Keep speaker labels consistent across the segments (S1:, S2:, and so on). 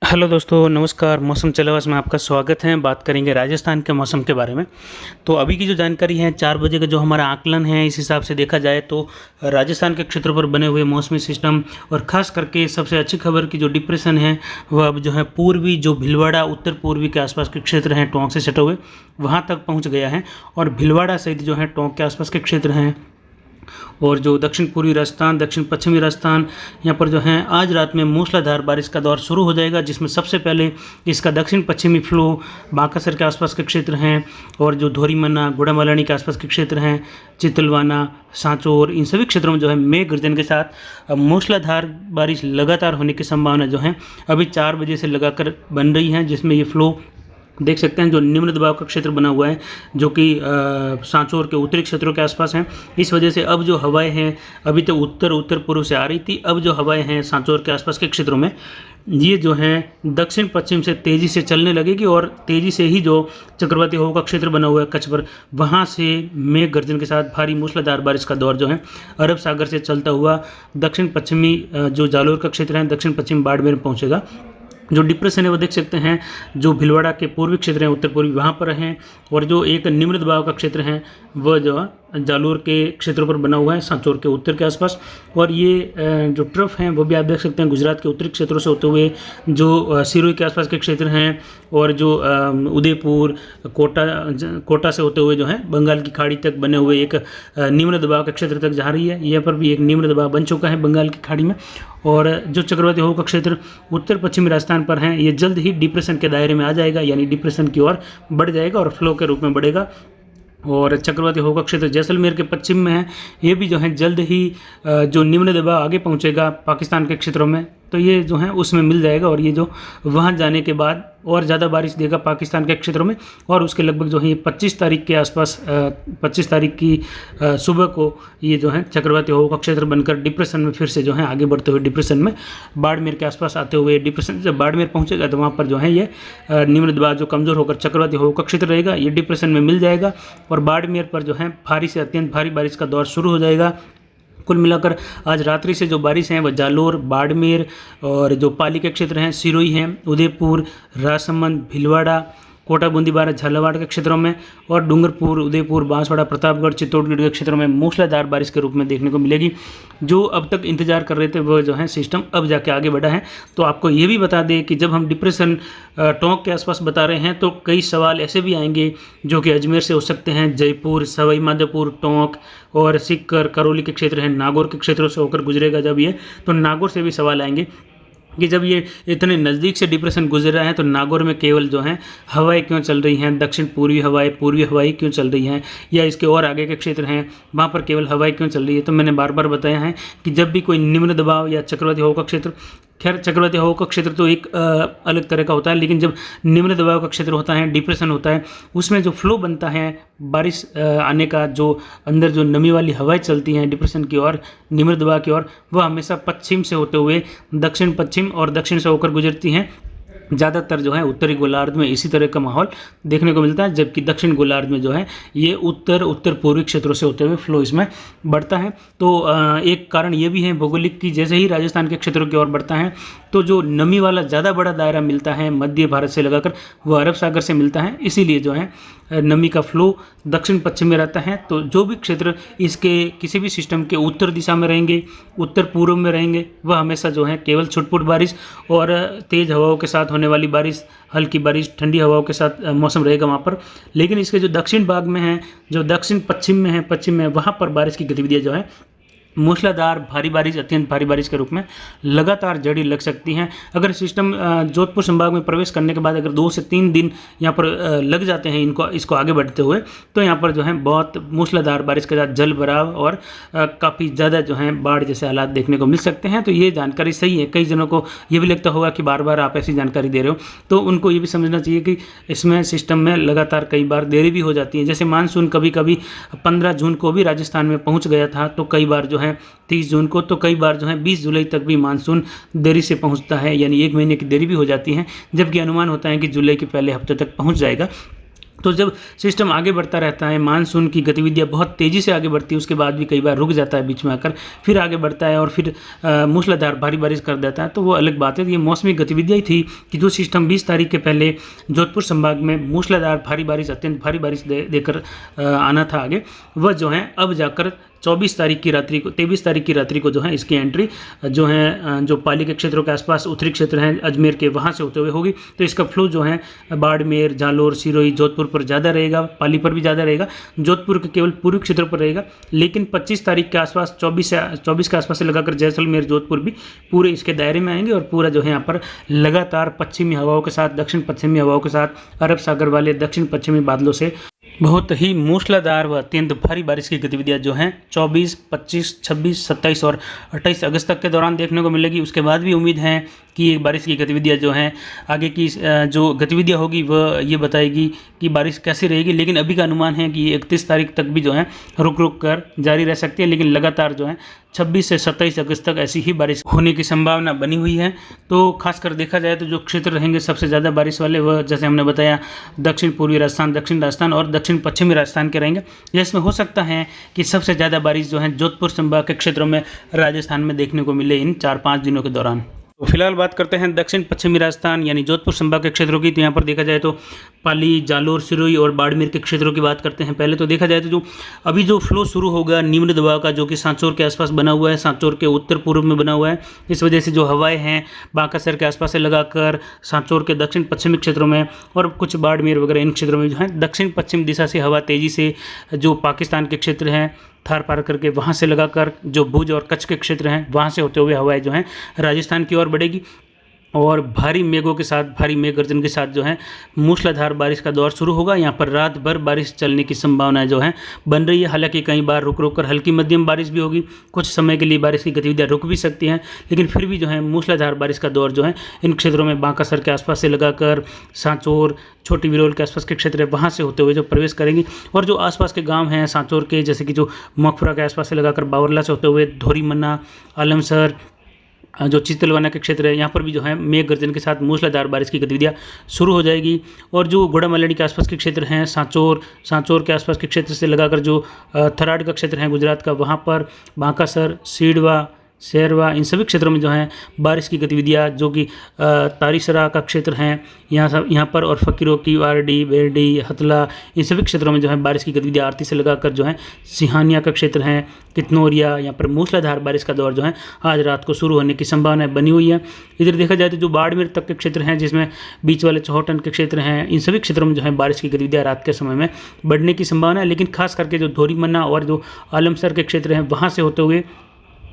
S1: Hello दोस्तों, नमस्कार। मौसम चलावास में आपका स्वागत है। बात करेंगे राजस्थान के मौसम के बारे में। तो अभी की जो जानकारी है, 4 बजे का जो हमारा आकलन है, इस हिसाब से देखा जाए तो राजस्थान के क्षेत्रों पर बने हुए मौसमी सिस्टम और ख़ास करके सबसे अच्छी खबर की जो डिप्रेशन है वह अब जो है पूर्वी जो भीलवाड़ा उत्तर पूर्वी के आसपास के क्षेत्र हैं, टोंक से सटे हुए, वहाँ तक पहुँच गया है। और भीलवाड़ा सहित जो है टोंक के आसपास के क्षेत्र हैं और जो दक्षिण पूर्वी राजस्थान, दक्षिण पश्चिमी राजस्थान, यहाँ पर जो है आज रात में मूसलाधार बारिश का दौर शुरू हो जाएगा, जिसमें सबसे पहले इसका दक्षिण पश्चिमी फ्लो बांकासर के आसपास के क्षेत्र हैं और जो धोरीमन्ना, गुड़ामालानी के आसपास के क्षेत्र हैं, चितलवाना, सांचौर, इन सभी क्षेत्रों में जो है मेघ गर्जन के साथ मूसलाधार बारिश लगातार होने की संभावना जो है अभी 4 बजे से लगाकर बन रही है, जिसमें ये फ्लो देख सकते हैं। जो निम्न दबाव का क्षेत्र बना हुआ है जो कि सांचौर के उत्तरी क्षेत्रों के आसपास हैं, इस वजह से अब जो हवाएं हैं, अभी तो उत्तर पूर्व से आ रही थी, अब जो हवाएं हैं सांचौर के आसपास के क्षेत्रों में ये जो है दक्षिण पश्चिम से तेज़ी से चलने लगेगी और तेज़ी से ही जो चक्रवाती हवा का क्षेत्र बना हुआ है कच्छ पर, वहाँ से मेघ गर्जन के साथ भारी मूसलाधार बारिश का दौर जो है अरब सागर से चलता हुआ दक्षिण पश्चिमी जो जालोर का क्षेत्र है, दक्षिण पश्चिम बाड़मेर में पहुँचेगा। जो डिप्रेशन है वो देख सकते हैं, जो भीलवाड़ा के पूर्वी क्षेत्र हैं, उत्तर पूर्वी, वहाँ पर हैं। और जो एक निम्न दबाव का क्षेत्र है वह जो जालोर के क्षेत्रों पर बना हुआ है, सांचौर के उत्तर के आसपास। और ये जो ट्रफ हैं वो भी आप देख सकते हैं गुजरात के उत्तरी क्षेत्रों से होते हुए जो सिरोही के आसपास के क्षेत्र हैं और जो उदयपुर, कोटा से होते हुए जो है बंगाल की खाड़ी तक बने हुए एक निम्न दबाव के क्षेत्र तक जा रही है। यहाँ पर भी एक निम्न दबाव बन चुका है बंगाल की खाड़ी में। और जो चक्रवाती हवा का क्षेत्र उत्तर पश्चिमी राजस्थान पर है, ये जल्द ही डिप्रेशन के दायरे में आ जाएगा, यानी डिप्रेशन की ओर बढ़ जाएगा और फ्लो के रूप में बढ़ेगा। और चक्रवाती हवा का क्षेत्र जैसलमेर के पश्चिम में है, ये भी जो है जल्द ही जो निम्न दबाव आगे पहुंचेगा पाकिस्तान के क्षेत्रों में, तो ये जो है उसमें मिल जाएगा और ये जो वहाँ जाने के बाद और ज़्यादा बारिश देगा पाकिस्तान के क्षेत्रों में। और उसके लगभग जो है ये 25 तारीख के आसपास 25 तारीख की सुबह को ये जो है चक्रवाती हवा का क्षेत्र बनकर डिप्रेशन में फिर से जो है आगे बढ़ते हुए डिप्रेशन में बाड़मेर के आसपास आते हुए, डिप्रेशन जब बाड़मेर पहुँचेगा तो वहाँ पर जो है ये निम्न दबाव जो कमज़ोर होकर चक्रवाती हवा का क्षेत्र रहेगा, ये डिप्रेशन में मिल जाएगा और बाड़मेर पर जो है भारी से अत्यंत भारी बारिश का दौर शुरू हो जाएगा। कुल मिलाकर आज रात्रि से जो बारिश है वह जालोर, बाड़मेर और जो पाली के क्षेत्र हैं, सिरोही हैं, उदयपुर, राजसमंद, भीलवाड़ा, कोटा, बूंदी, बारां, झालावाड़ के क्षेत्रों में और डूंगरपुर, उदयपुर, बांसवाड़ा, प्रतापगढ़, चित्तौड़गढ़ के क्षेत्रों में मूसलाधार बारिश के रूप में देखने को मिलेगी। जो अब तक इंतजार कर रहे थे वह जो है सिस्टम अब जाके आगे बढ़ा है। तो आपको ये भी बता दें कि जब हम डिप्रेशन टोंक के आसपास बता रहे हैं तो कई सवाल ऐसे भी आएंगे जो कि अजमेर से हो सकते हैं, जयपुर, सवाई माधोपुर, टोंक और सीकर, करौली के क्षेत्र हैं, नागौर के क्षेत्रों से होकर गुजरेगा जब ये, तो नागौर से भी सवाल आएंगे कि जब ये इतने नज़दीक से डिप्रेशन गुजर रहा है तो नागौर में केवल जो है हवाएं क्यों चल रही हैं, दक्षिण पूर्वी हवाएं, पूर्वी हवाएं क्यों चल रही हैं, या इसके और आगे के क्षेत्र हैं वहाँ पर केवल हवाएं क्यों चल रही है। तो मैंने बार बार बताया है कि जब भी कोई निम्न दबाव या चक्रवाती हवा का क्षेत्र, खैर चक्रवाती हवा का क्षेत्र तो एक अलग तरह का होता है, लेकिन जब निम्न दबाव का क्षेत्र होता है, डिप्रेशन होता है, उसमें जो फ्लो बनता है बारिश आने का, जो अंदर जो नमी वाली हवाएं चलती हैं डिप्रेशन की ओर, निम्न दबाव की ओर, वह हमेशा पश्चिम से होते हुए दक्षिण पश्चिम और दक्षिण से होकर गुजरती हैं। ज़्यादातर जो है उत्तरी गोलार्ध में इसी तरह का माहौल देखने को मिलता है, जबकि दक्षिण गोलार्ध में जो है ये उत्तर पूर्वी क्षेत्रों से होते हुए फ्लो इसमें बढ़ता है। तो एक कारण ये भी है भौगोलिक की, जैसे ही राजस्थान के क्षेत्रों की ओर बढ़ता है तो जो नमी वाला ज़्यादा बड़ा दायरा मिलता है मध्य भारत से लगाकर वो अरब सागर से मिलता है, इसीलिए जो है नमी का फ्लो दक्षिण पश्चिम में रहता है। तो जो भी क्षेत्र इसके किसी भी सिस्टम के उत्तर दिशा में रहेंगे, उत्तर पूर्व में रहेंगे, वह हमेशा जो है केवल छुटपुट बारिश और तेज़ हवाओं के साथ होने वाली बारिश, हल्की बारिश, ठंडी हवाओं के साथ मौसम रहेगा वहाँ पर। लेकिन इसके जो दक्षिण भाग में है, जो दक्षिण पश्चिम में है, पश्चिम में, वहाँ पर बारिश की गतिविधियाँ जो है मूसलाधार भारी बारिश, अत्यंत भारी बारिश के रूप में लगातार जारी लग सकती हैं। अगर सिस्टम जोधपुर संभाग में प्रवेश करने के बाद अगर 2 से 3 दिन यहाँ पर लग जाते हैं इसको आगे बढ़ते हुए, तो यहाँ पर जो है बहुत मूसलाधार बारिश के साथ जल भराव और काफ़ी ज़्यादा जो है बाढ़ जैसे हालात देखने को मिल सकते हैं। तो ये जानकारी सही है। कई जनों को ये भी लगता होगा कि बार बार आप ऐसी जानकारी दे रहे हो, तो उनको ये भी समझना चाहिए कि इसमें सिस्टम में लगातार कई बार देरी भी हो जाती है। जैसे मानसून कभी कभी 15 जून को भी राजस्थान में पहुँच गया था, तो कई बार जो है 30 जून को, तो कई बार जो है 20 जुलाई तक भी मानसून देरी से पहुंचता है, यानी 1 महीने की देरी भी हो जाती है, जबकि अनुमान होता है कि जुलाई के पहले हफ्ते तक पहुंच जाएगा। तो जब सिस्टम आगे बढ़ता रहता है, मानसून की गतिविधियाँ बहुत तेज़ी से आगे बढ़ती है, उसके बाद भी कई बार रुक जाता है बीच में आकर, फिर आगे बढ़ता है और फिर मूसलाधार भारी बारिश कर देता है, तो वो अलग बात है। ये मौसमी गतिविधियाँ ही थी कि जो सिस्टम 20 तारीख के पहले जोधपुर संभाग में मूसलाधार भारी बारिश, अत्यंत भारी बारिश देकर आना था आगे, वह जो है अब जाकर 24 तारीख की रात्रि को, 23 तारीख की रात्रि को जो है इसकी एंट्री जो है जो पाली के क्षेत्रों के आसपास उत्तरी क्षेत्र हैं अजमेर के, वहाँ से होते हुए होगी। तो इसका फ्लो जो है बाड़मेर, जालोर, सिरोही, जोधपुर पर ज़्यादा रहेगा, पाली पर भी ज़्यादा रहेगा, जोधपुर के केवल पूर्वी क्षेत्रों पर रहेगा। लेकिन 25 तारीख के आसपास, 24 के आसपास से लगाकर जैसलमेर, जोधपुर भी पूरे इसके दायरे में आएंगे और पूरा जो है यहाँ पर लगातार पश्चिमी हवाओं के साथ, दक्षिण पश्चिमी हवाओं के साथ, अरब सागर वाले दक्षिण पश्चिमी बादलों से बहुत ही मूसलाधार व अत्यंत भारी बारिश की गतिविधियां जो हैं 24, 25, 26, 27 और 28 अगस्त तक के दौरान देखने को मिलेगी। उसके बाद भी उम्मीद है कि बारिश की गतिविधियां जो हैं आगे की जो गतिविधियां होगी वह ये बताएगी कि बारिश कैसी रहेगी। लेकिन अभी का अनुमान है कि 31 तारीख तक भी जो है रुक रुक कर जारी रह सकती है, लेकिन लगातार जो है 26 से 27 अगस्त तक ऐसी ही बारिश होने की संभावना बनी हुई है। तो खासकर देखा जाए तो जो क्षेत्र रहेंगे सबसे ज़्यादा बारिश वाले, वह जैसे हमने बताया दक्षिण पूर्वी राजस्थान, दक्षिण राजस्थान और दक्षिण पश्चिमी राजस्थान के रहेंगे, जिसमें हो सकता है कि सबसे ज़्यादा बारिश जो है जोधपुर संभाग के क्षेत्रों में राजस्थान में देखने को मिले इन 4-5 दिनों के दौरान। तो फिलहाल बात करते हैं दक्षिण पश्चिमी राजस्थान यानी जोधपुर संभाग के क्षेत्रों की। तो यहाँ पर देखा जाए तो पाली, जालोर, सिरोही और बाड़मेर के क्षेत्रों की बात करते हैं। पहले तो देखा जाए तो जो अभी जो फ्लो शुरू होगा निम्न दबाव का, जो कि सांचौर के आसपास बना हुआ है, सांचौर के उत्तर पूर्व में बना हुआ है, इस वजह से जो हवाएं हैं बांकासर के आसपास से लगाकर सांचौर के दक्षिण पश्चिमी क्षेत्रों में और कुछ बाड़मेर वगैरह इन क्षेत्रों में जो है दक्षिण पश्चिम दिशा से हवा तेज़ी से जो पाकिस्तान के क्षेत्र हैं थार पार करके वहाँ से लगाकर जो भुज और कच्छ के क्षेत्र हैं वहाँ से होते हुए हवाएं जो हैं राजस्थान की ओर बढ़ेगी और भारी मेघों के साथ, भारी मेघ गर्जन के साथ जो है मूसलाधार बारिश का दौर शुरू होगा। यहाँ पर रात भर बारिश चलने की संभावना जो है बन रही है। हालांकि कई बार रुक रुक कर हल्की मध्यम बारिश भी होगी, कुछ समय के लिए बारिश की गतिविधियाँ रुक भी सकती हैं, लेकिन फिर भी जो है मूसलाधार बारिश का दौर जो है इन क्षेत्रों में बांकासर के आसपास से लगाकर सांचौर, छोटी विरोल के आसपास के क्षेत्र है वहाँ से होते हुए जो प्रवेश करेंगी और जो आसपास के गांव हैं सांचौर के, जैसे कि जो मखपुरा के आसपास से लगाकर बावरला से होते हुए धोरीमन्ना, आलमसर, जो चितलवाना के क्षेत्र है, यहाँ पर भी जो है मेघ गर्जन के साथ मूसलाधार बारिश की गतिविधियाँ शुरू हो जाएगी। और जो घोड़ामलड़ी के आसपास के क्षेत्र हैं, सांचौर के आसपास के क्षेत्र से लगाकर जो थराड का क्षेत्र है गुजरात का, वहाँ पर बांकासर, सीडवा, शेरवा, इन सभी क्षेत्रों में जो है बारिश की गतिविधियाँ, जो कि तारीसरा का क्षेत्र हैं यहाँ पर और फ़कीरों की वारडी, बेरडी, हतला, इन सभी क्षेत्रों में जो है बारिश की गतिविधियाँ आरती से लगाकर जो है सिहानिया का क्षेत्र हैं, कितनौरिया, यहाँ पर मूसलाधार बारिश का दौर जो है आज रात को शुरू होने की संभावना बनी हुई है। इधर देखा जाए तो जो बाड़मेर तक के क्षेत्र हैं, जिसमें बीच वाले चौहटन के क्षेत्र हैं, इन सभी क्षेत्रों में जो है बारिश की गतिविधियाँ रात के समय में बढ़ने की संभावना है। लेकिन खास करके जो धोरीमन्ना और जो आलमसर के क्षेत्र हैं वहाँ से होते हुए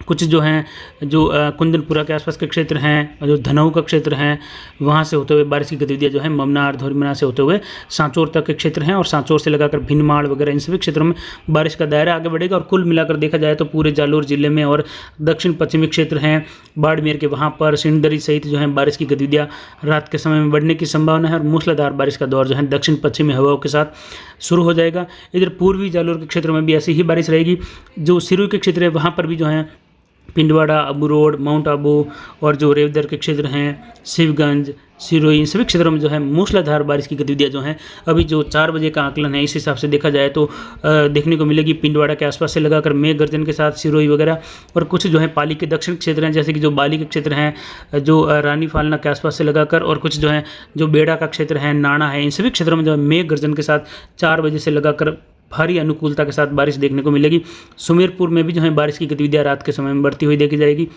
S1: कुछ जो हैं जो कुंदनपुरा के आसपास के क्षेत्र हैं, जो धनऊ का क्षेत्र हैं, वहाँ से होते हुए बारिश की गतिविधियाँ जो है ममनार, धोरीमन्ना से होते हुए सांचौर तक के क्षेत्र हैं और सांचौर से लगाकर भिनमाड़ वगैरह इन सभी क्षेत्रों में बारिश का दायरा आगे बढ़ेगा। और कुल मिलाकर देखा जाए तो पूरे जालोर जिले में और दक्षिण पश्चिमी क्षेत्र हैं बाड़मेर के, वहाँ पर सिंदरी सहित जो है बारिश की गतिविधियाँ रात के समय में बढ़ने की संभावना है और मूसलाधार बारिश का दौर जो है दक्षिण पश्चिमी हवाओं के साथ शुरू हो जाएगा। इधर पूर्वी जालोर के क्षेत्र में भी ऐसी ही बारिश रहेगी। जो सिरोही के क्षेत्र है वहाँ पर भी जो है पिंडवाड़ा, अबू रोड, माउंट आबू और जो रेवदर के क्षेत्र हैं, शिवगंज, सिरोही, इन सभी क्षेत्रों में जो है मूसलाधार बारिश की गतिविधियाँ जो हैं अभी जो 4 बजे का आकलन है इस हिसाब से देखा जाए तो देखने को मिलेगी। पिंडवाड़ा के आसपास से लगाकर मेघ गर्जन के साथ सिरोही वगैरह और कुछ जो है पाली के दक्षिण क्षेत्र हैं, जैसे कि जो बाली के क्षेत्र हैं, जो रानी फालना के आसपास से लगाकर और कुछ जो है जो बेड़ा का क्षेत्र है, नाना है, इन सभी क्षेत्रों में जो है मेघ गर्जन के साथ 4 बजे से लगाकर भारी अनुकूलता के साथ बारिश देखने को मिलेगी। सुमेरपुर में भी जो है बारिश की गतिविधियाँ रात के समय में बढ़ती हुई देखी जाएगी।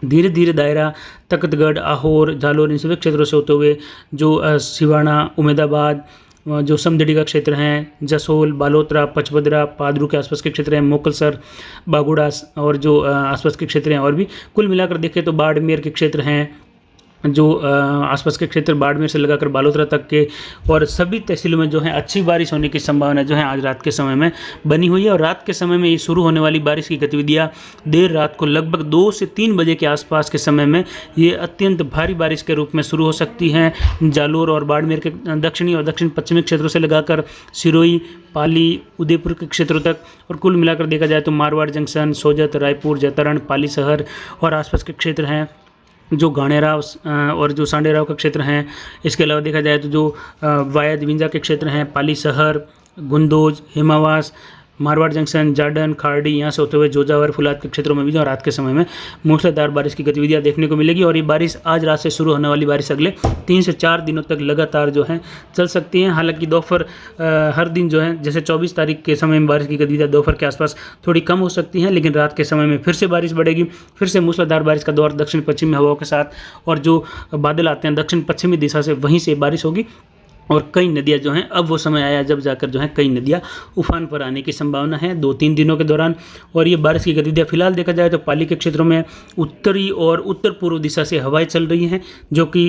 S1: धीरे धीरे दायरा तख्तगढ़, आहोर, जालोर इन सभी क्षेत्रों से होते हुए जो सिवाना, उमेदाबाद, जो समदड़ी का क्षेत्र हैं, जसोल, बालोतरा, पचबदरा, पादरू के आसपास के क्षेत्र हैं, मोकलसर, बागुड़ा और जो आसपास के क्षेत्र हैं और भी कुल मिलाकर देखें तो बाड़मेर के क्षेत्र हैं, जो आसपास के क्षेत्र बाड़मेर से लगाकर बालोतरा तक के और सभी तहसीलों में जो है अच्छी बारिश होने की संभावना जो है आज रात के समय में बनी हुई है। और रात के समय में ये शुरू होने वाली बारिश की गतिविधियाँ देर रात को लगभग 2 से 3 बजे के आसपास के समय में ये अत्यंत भारी बारिश के रूप में शुरू हो सकती हैं। जालोर और बाड़मेर के दक्षिणी और दक्षिण पश्चिमी क्षेत्रों से लगाकर सिरोही, पाली, उदयपुर के क्षेत्रों तक और कुल मिलाकर देखा जाए तो मारवाड़ जंक्शन, सोजत, रायपुर, जैतारण, पाली शहर और आसपास के क्षेत्र हैं, जो गाणेराव और जो सांडेराव का क्षेत्र हैं। इसके अलावा देखा जाए तो जो वाया दिविंजा के क्षेत्र हैं, पाली शहर, गुंदोज, हिमावास, मारवाड़ जंक्शन, जार्डन, खारडी, यहाँ से होते हुए जोजावर, फुलाद के क्षेत्रों में भी जो रात के समय में मूसलाधार बारिश की गतिविधियाँ देखने को मिलेगी। और ये बारिश आज रात से शुरू होने वाली बारिश अगले 3 से 4 दिनों तक लगातार जो है चल सकती हैं। हालांकि दोपहर हर दिन जो है, जैसे 24 तारीख के समय में बारिश की गतिविधियाँ दोपहर के आसपास थोड़ी कम हो सकती हैं, लेकिन रात के समय में फिर से बारिश बढ़ेगी। फिर से मूसलाधार बारिश का दौर दक्षिण पश्चिमी हवाओं के साथ, और जो बादल आते हैं दक्षिण पश्चिमी दिशा से, वहीं से बारिश होगी। और कई नदियाँ जो हैं, अब वो समय आया जब जाकर जो है कई नदियाँ उफान पर आने की संभावना है 2-3 दिनों के दौरान। और ये बारिश की गतिविधियाँ फिलहाल देखा जाए तो पाली के क्षेत्रों में उत्तरी और उत्तर पूर्व दिशा से हवाएं चल रही हैं, जो कि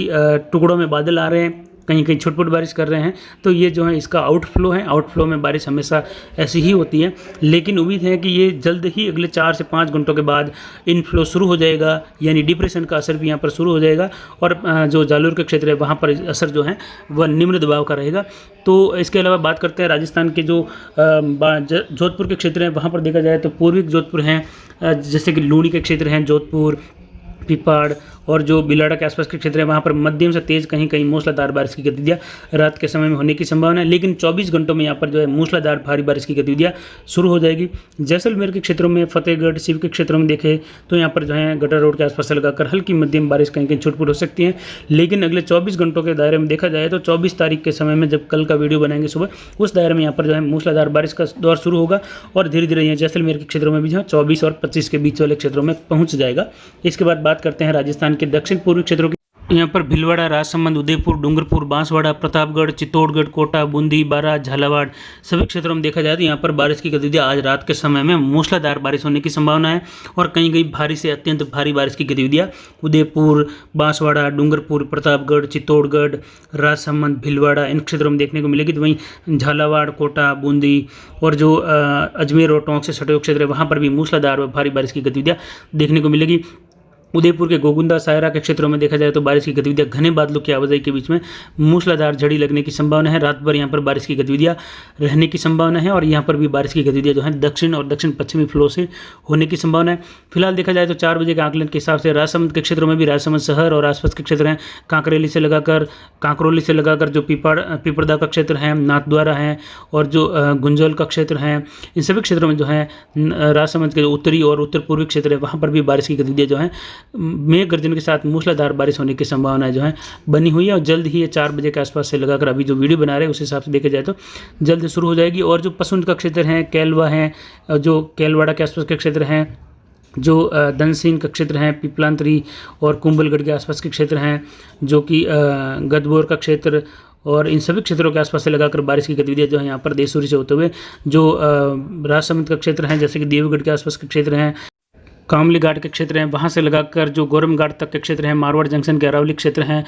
S1: टुकड़ों में बादल आ रहे हैं, कहीं कहीं छुटपुट बारिश कर रहे हैं। तो ये जो है इसका आउटफ्लो है। आउटफ्लो में बारिश हमेशा ऐसी ही होती है, लेकिन उम्मीद है कि ये जल्द ही अगले 4 से 5 घंटों के बाद इनफ्लो शुरू हो जाएगा, यानी डिप्रेशन का असर भी यहाँ पर शुरू हो जाएगा। और जो जालोर के क्षेत्र है वहाँ पर असर जो है वह निम्न दबाव का रहेगा। तो इसके अलावा बात करते हैं राजस्थान के जो जोधपुर के क्षेत्र हैं, वहाँ पर देखा जाए तो पूर्वी जोधपुर हैं, जैसे कि लूणी के क्षेत्र हैं, जोधपुर, पिपाड़ और जो बिलाड़ा के आसपास के क्षेत्र है, वहाँ पर मध्यम से तेज़ कहीं कहीं मूसलाधार बारिश की गतिविधियाँ रात के समय में होने की संभावना है। लेकिन 24 घंटों में यहाँ पर जो है मूसलाधार भारी बारिश की गतिविधियाँ शुरू हो जाएगी। जैसलमेर के क्षेत्रों में, फतेहगढ़, सिव के क्षेत्रों में देखें तो यहाँ पर जो है गटर रोड के आसपास से लगाकर हल्की मध्यम बारिश कहीं कहीं छुटपुट हो सकती है। लेकिन अगले 24 घंटों के दायरे में देखा जाए तो 24 तारीख के समय में, जब कल का वीडियो बनाएंगे सुबह, उस दायरे में यहाँ पर जो है मूसलाधार बारिश का दौर शुरू होगा और धीरे धीरे यहाँ जैसलमेर के क्षेत्रों में भी जो है 24 और 25 के बीच वाले क्षेत्रों में पहुँच जाएगा। इसके बाद बात करते हैं राजस्थान के दक्षिण पूर्वी क्षेत्रों की। यहाँ पर भीलवाड़ा, राजसमंद, उदयपुर, डूंगरपुर, बांसवाड़ा, प्रतापगढ़, चित्तौड़गढ़, कोटा, बूंदी, बारां, झालावाड़ सभी क्षेत्रों में देखा जाए तो यहाँ पर बारिश की गतिविधियाँ आज रात के समय में मूसलाधार बारिश होने की संभावना है। और कहीं कहीं भारी से अत्यंत भारी बारिश की गतिविधियाँ उदयपुर, बांसवाड़ा, डूंगरपुर, प्रतापगढ़, चित्तौड़गढ़, राजसमंद, भीलवाड़ा इन क्षेत्रों में देखने को मिलेगी। तो वहीं झालावाड़, कोटा, बूंदी और जो अजमेर और टोंक से सटे हुए क्षेत्र है, वहाँ पर भी मूसलाधार व भारी बारिश की गतिविधियाँ देखने को मिलेगी। उदयपुर के गोगुंदा, सायरा के क्षेत्रों में देखा जाए तो बारिश की गतिविधियां घने बादलों की आवाजाही के बीच में मूसलाधार झड़ी लगने की संभावना है। रात भर यहाँ पर बारिश की गतिविधियां रहने की संभावना है। और यहाँ पर भी बारिश की गतिविधियां जो है दक्षिण और दक्षिण पश्चिमी फ्लो से होने की संभावना है। फिलहाल देखा जाए तो 4 बजे के आकलन के हिसाब से राजसमंद के क्षेत्रों में भी, राजसमंद शहर और आसपास के क्षेत्र हैं, कांकरोली से लगाकर जो पिपरदा का क्षेत्र है, नाथद्वारा है और जो गुंजौल का क्षेत्र है, इन सभी क्षेत्रों में जो है राजसमंद के उत्तरी और उत्तर पूर्वी क्षेत्र है, वहाँ पर भी बारिश की गतिविधियाँ जो है मेघ गर्जन के साथ मूसलाधार बारिश होने की संभावना जो है बनी हुई है। और जल्द ही ये 4 बजे के आसपास से लगाकर अभी जो वीडियो बना रहे हैं उस हिसाब से देखा जाए तो जल्द शुरू हो जाएगी। और जो पसुंद का क्षेत्र है, कैलवा है, जो कैलवाड़ा के आसपास के क्षेत्र हैं, जो धनसिंह का क्षेत्र है, पिपलांतरी और कुंभलगढ़ के आसपास के क्षेत्र हैं, जो कि गदबोर का क्षेत्र और इन सभी क्षेत्रों के आसपास से लगाकर बारिश की गतिविधियाँ जो है यहाँ पर देसूरी से होते हुए जो राजसमंद का क्षेत्र है, जैसे कि देवगढ़ के आसपास के क्षेत्र हैं, कामली घाट के क्षेत्र हैं, वहाँ से लगाकर जो गोरम घाट तक के क्षेत्र हैं, मारवाड़ जंक्शन के अरावली क्षेत्र हैं,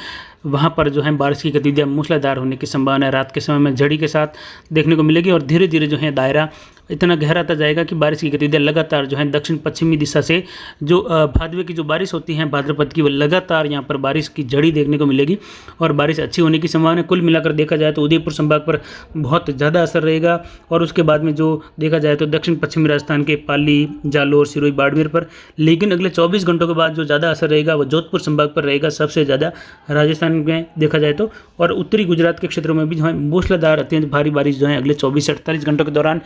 S1: वहाँ पर जो है बारिश की गतिविधियाँ मूसलाधार होने की संभावना है। रात के समय में झड़ी के साथ देखने को मिलेगी और धीरे धीरे जो है दायरा इतना गहराता जाएगा कि बारिश की गतिविधियाँ लगातार जो है दक्षिण पश्चिमी दिशा से जो भादवे की जो बारिश होती है भाद्रपद की, वो लगातार यहाँ पर बारिश की झड़ी देखने को मिलेगी और बारिश अच्छी होने की संभावना है। कुल मिलाकर देखा जाए तो उदयपुर संभाग पर बहुत ज़्यादा असर रहेगा। और उसके बाद में जो देखा जाए तो दक्षिण पश्चिमी राजस्थान के पाली, जालोर, सिरोही, बाड़मेर पर। लेकिन अगले 24 घंटों के बाद जो ज़्यादा असर रहेगा वो जोधपुर संभाग पर रहेगा सबसे ज़्यादा, राजस्थान में देखा जाए तो। और उत्तरी गुजरात के क्षेत्रों में भी जो है मूसलाधार अत्यंत भारी बारिश जो है अगले 24 से 48 घंटों के दौरान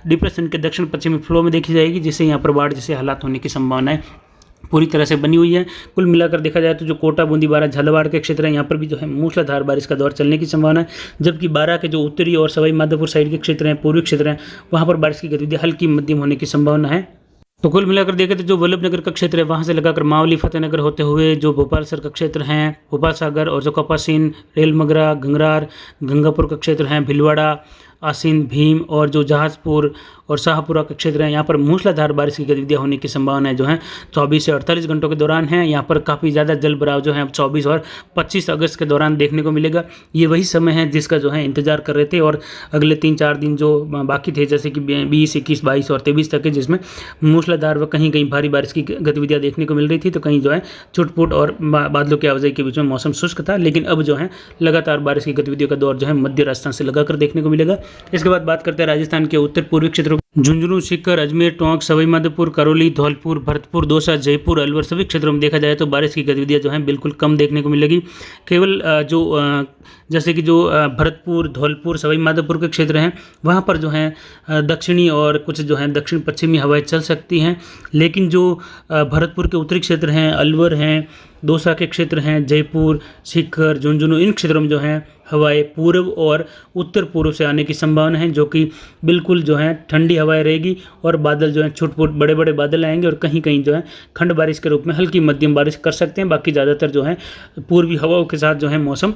S1: डिप्रेशन के दक्षिण पश्चिमी फ्लो में देखी जाएगी, जिससे यहाँ पर बाढ़ जैसे हालात होने की संभावनाएं पूरी तरह से बनी हुई है। कुल मिलाकर देखा जाए तो जो कोटा, बूंदी, बारां, झालावाड़ के क्षेत्र है, यहाँ पर भी जो है मूसलाधार बारिश का दौर चलने की संभावना है। जबकि बारां के जो उत्तरी और सवाई माधोपुर साइड के क्षेत्र हैं, पूर्वी क्षेत्र हैं, वहाँ पर बारिश की गतिविधि हल्की मध्यम होने की संभावना है। तो कुल मिलाकर देखें तो जो वल्लभनगर का क्षेत्र है, वहाँ से लगाकर मावली, फतेहनगर होते हुए जो भोपाल सर का क्षेत्र हैं, भोपाल सागर और जो कपासीन, रेलमगरा, गंगरार, गंगापुर का क्षेत्र हैं, भीलवाड़ा, आसीन, भीम और जो जहाजपुर और शाहपुरा के क्षेत्र हैं, यहाँ पर मूसलाधार बारिश की गतिविधियाँ होने की संभावनाएं जो हैं 24 से 48 घंटों के दौरान हैं। यहाँ पर काफ़ी ज़्यादा जल भराव जो है अब 24 और 25 अगस्त के दौरान देखने को मिलेगा। ये वही समय है जिसका जो है इंतजार कर रहे थे और अगले 3-4 दिन जो बाकी थे, जैसे कि 20, 21, 22 और 23 तक के, जिसमें मूसलाधार व कहीं कहीं भारी बारिश की गतिविधियाँ देखने को मिल रही थी, तो कहीं जो है छुटपुट और बादलों की आवाजाही के बीच में मौसम शुष्क था। लेकिन अब जो है लगातार बारिश की गतिविधियों का दौर जो है मध्य राजस्थान से लगाकर देखने को मिलेगा। इसके बाद बात करते हैं राजस्थान के उत्तर पूर्वी क्षेत्रों। झुंझुनू, सीकर, अजमेर, टोंक, सवाई माधोपुर, करौली, धौलपुर, भरतपुर, दौसा, जयपुर, अलवर सभी क्षेत्रों में देखा जाए तो बारिश की गतिविधियां जो हैं बिल्कुल कम देखने को मिलेगी। केवल जैसे कि जो भरतपुर, धौलपुर, सवाई माधोपुर के क्षेत्र हैं वहाँ पर जो है दक्षिणी और कुछ जो है दक्षिण पश्चिमी हवाएं चल सकती हैं। लेकिन जो भरतपुर के उत्तरी क्षेत्र हैं, अलवर हैं, दौसा के क्षेत्र हैं, जयपुर, सीकर, झुंझुनू, इन क्षेत्रों में जो है हवाएं पूर्व और उत्तर पूर्व से आने की संभावना है, जो कि बिल्कुल जो है ठंडी हवाएं रहेगी और बादल जो है छुट-पुट बड़े बड़े बादल आएंगे और कहीं कहीं जो है खंड बारिश के रूप में हल्की मध्यम बारिश कर सकते हैं। बाकी ज़्यादातर जो है पूर्वी हवाओं के साथ जो है मौसम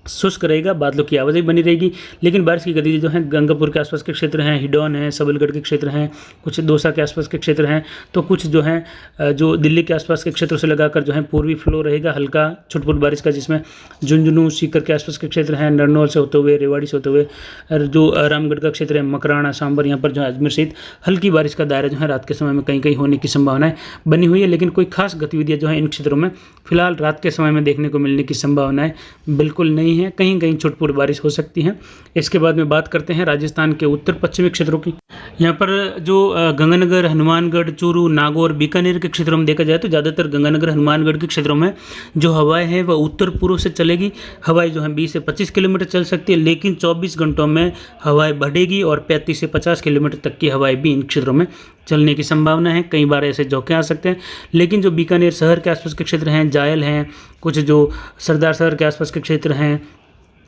S1: शुष्क रहेगा, बादलों की आवाजाही बनी रहेगी। लेकिन बारिश की गतिविधि जो है गंगापुर के आसपास के क्षेत्र हैं, हिडौन है, सबलगढ़ के क्षेत्र हैं, कुछ दौसा के आसपास के क्षेत्र हैं, तो कुछ जो है जो दिल्ली के आसपास के क्षेत्रों से लगाकर जो है पूर्वी फ्लो रहेगा हल्का छुटपुट बारिश का, जिसमें झुंझुनू, सीकर के आसपास के क्षेत्र हैं, नरनौल से होते हुए, रेवाड़ी से होते हुए, जो रामगढ़ का क्षेत्र है, मकराना, सांबर, यहाँ पर जो है अजमेर सहित हल्की बारिश का दायरा जो है रात के समय में कहीं कहीं होने की संभावनाएं बनी हुई है। लेकिन कोई खास गतिविधियाँ जो है इन क्षेत्रों में फिलहाल रात के समय में देखने को मिलने की संभावनाएं बिल्कुल नहीं है, कहीं कहीं छुटपुट बारिश हो सकती है। इसके बाद में बात करते हैं राजस्थान के उत्तर पश्चिमी क्षेत्रों की। यहाँ पर जो गंगानगर, हनुमानगढ़, चूरू, नागौर, बीकानेर के क्षेत्रों में देखा जाए तो ज़्यादातर गंगानगर, हनुमानगढ़ के क्षेत्रों में जो हवाएं हैं वह उत्तर पूर्व से चलेगी। हवाएं जो है 20 से 25 किलोमीटर चल सकती है, लेकिन 24 घंटों में हवाएं बढ़ेगी और 35 से 50 किलोमीटर तक की हवाएं भी इन क्षेत्रों में चलने की संभावना है। कई बार ऐसे झोंके आ सकते हैं। लेकिन जो बीकानेर शहर के आसपास के क्षेत्र हैं, जायल हैं, कुछ जो सरदार शहर के आसपास के क्षेत्र हैं,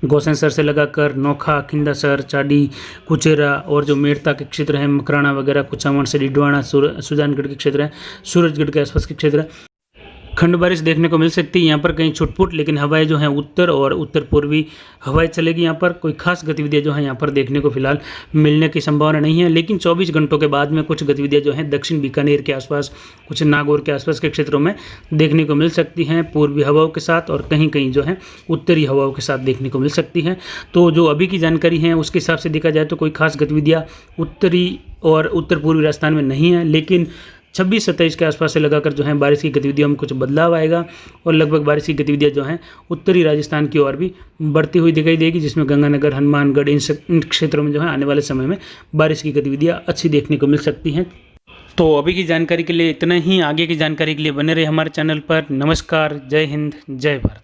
S1: गौसेंसर से लगाकर नोखा, खिंडासर, चाडी, कुचेरा और जो मेड़ता के क्षेत्र हैं, मकराना वगैरह, कुचामन से डिडवाना, सुजानगढ़ के क्षेत्र हैं, सूरजगढ़ के आसपास के क्षेत्र हैं, खंड बारिश देखने को मिल सकती है। यहाँ पर कहीं छुटपुट, लेकिन हवाएं जो हैं उत्तर और उत्तर पूर्वी हवाएं चलेगी। यहाँ पर कोई खास गतिविधियाँ जो हैं यहाँ पर देखने को फिलहाल मिलने की संभावना नहीं है। लेकिन 24 घंटों के बाद में कुछ गतिविधियाँ जो हैं दक्षिण बीकानेर के आसपास, कुछ नागौर के आसपास के क्षेत्रों में देखने को मिल सकती हैं पूर्वी हवाओं के साथ, और कहीं कहीं जो है उत्तरी हवाओं के साथ देखने को मिल सकती हैं। तो जो अभी की जानकारी है उसके हिसाब से देखा जाए तो कोई खास गतिविधियाँ उत्तरी और उत्तर पूर्वी राजस्थान में नहीं है। लेकिन 26-27 के आसपास से लगाकर जो है बारिश की गतिविधियों में कुछ बदलाव आएगा और लगभग बारिश की गतिविधियां जो हैं उत्तरी राजस्थान की ओर भी बढ़ती हुई दिखाई देगी, जिसमें गंगानगर, हनुमानगढ़, इन क्षेत्रों में जो है आने वाले समय में बारिश की गतिविधियां अच्छी देखने को मिल सकती हैं। तो अभी की जानकारी के लिए इतना ही। आगे की जानकारी के लिए बने रहे हमारे चैनल पर। नमस्कार, जय हिंद, जय भारत।